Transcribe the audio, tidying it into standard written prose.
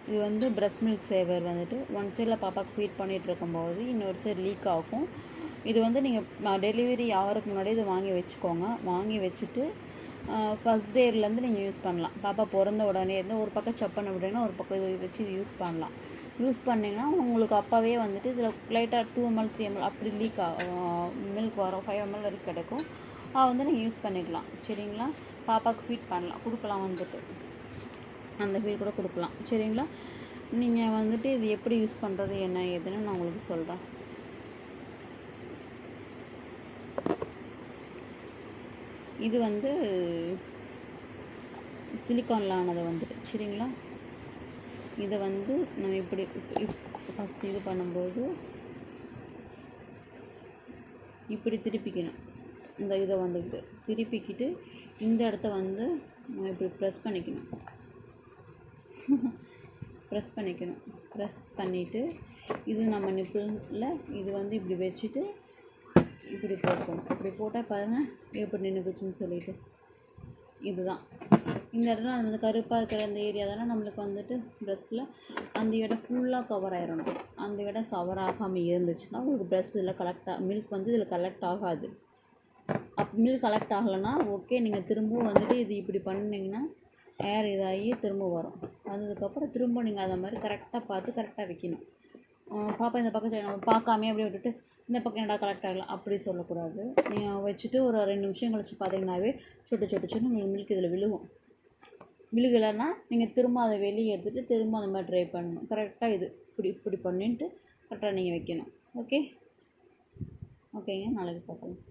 இது வந்து breast milk சேவர் வந்துட்டு ஒன் சைடில் பாப்பாவுக்கு ஃபீட் பண்ணிகிட்டு இருக்கும்போது இன்னொரு சைடு லீக் ஆகும். இது வந்து நீங்கள் டெலிவரி ஆகிறதுக்கு முன்னாடி இதை வாங்கி வச்சுக்கோங்க. வாங்கி வச்சுட்டு ஃபஸ்ட் டேலேருந்து நீங்கள் யூஸ் பண்ணலாம். பாப்பா பிறந்த உடனே இருந்து ஒரு பக்கம் செக் பண்ண விட்டீங்கன்னா ஒரு பக்கம் இது வச்சு இது யூஸ் பண்ணலாம். யூஸ் பண்ணிங்கன்னா உங்களுக்கு அப்போவே வந்துட்டு இதில் லைட்டாக 2 ml 3 ml அப்படி லீக் மில்க் வரும். 5 ml வரைக்கும் கிடைக்கும். அதை வந்து நீங்கள் யூஸ் பண்ணிக்கலாம். சரிங்களா? பாப்பாவுக்கு ஃபீட் பண்ணலாம், கொடுக்கலாம். வந்துட்டு அந்த ஃபீட் கூட கொடுக்கலாம். சரிங்களா? நீங்கள் வந்துட்டு இது எப்படி யூஸ் பண்ணுறது என்ன ஏதுன்னு நான் உங்களுக்கு சொல்கிறேன். இது வந்து சிலிக்கானில் ஆனது வந்துட்டு. சரிங்களா? இதை வந்து நம்ம இப்படி ஃபஸ்ட்டு இது பண்ணும்போது இப்படி திருப்பிக்கணும். இந்த இதை வந்துக்கிட்டு திருப்பிக்கிட்டு இந்த இடத்த வந்து நம்ம இப்படி ப்ரெஸ் பண்ணிக்கணும். ப்ரெஸ் பண்ணிவிட்டு இது நம்ம நிப்பிளில் இது வந்து இப்படி வச்சுட்டு இப்படி போட்டுக்கணும். இப்படி போட்டால் பாருங்கள் எப்படி நின்றுக்குச்சுன்னு சொல்லிட்டு. இதுதான் இந்த இடத்துல நம்ம கருப்பாக இருக்கிற அந்த ஏரியா தானே நம்மளுக்கு வந்துட்டு ப்ரெஸ்ட்டில் அந்த இடம் ஃபுல்லாக கவர் ஆகிடணும். அந்த இடம் கவர் ஆகாமல் இருந்துச்சுன்னா உங்களுக்கு ப்ரெஸ்ட் இதில் மில்க் வந்து இதில் கலெக்ட் ஆகாது. மில்க் கலெக்ட் ஆகலைன்னா ஓகே, நீங்கள் திரும்பவும் வந்துட்டு இது இப்படி பண்ணிங்கன்னா ஏர் இதாகி திரும்ப வரும். வந்ததுக்கப்புறம் திரும்ப நீங்கள் அதை மாதிரி கரெக்டாக பார்த்து கரெக்டாக வைக்கணும். பாப்பா இந்த பக்கம் பார்க்காமே அப்படியே விட்டுட்டு இந்த பக்கம் என்னடா கலெக்ட் ஆகலாம் அப்படி சொல்லக்கூடாது. நீங்கள் வச்சுட்டு ஒரு 2 நிமிஷம் கழிச்சு பார்த்தீங்கன்னாவே சொட்டு உங்களுக்கு மில்க் இதில் விழுகலைன்னா நீங்கள் திரும்ப அதை வெளியே எடுத்துகிட்டு திரும்ப அந்த மாதிரி ட்ரை பண்ணணும். கரெக்டாக இது இப்படி பண்ணிட்டு கரெக்டாக நீங்கள் வைக்கணும். ஓகேங்க, நாளைக்கு பார்க்கலாம்.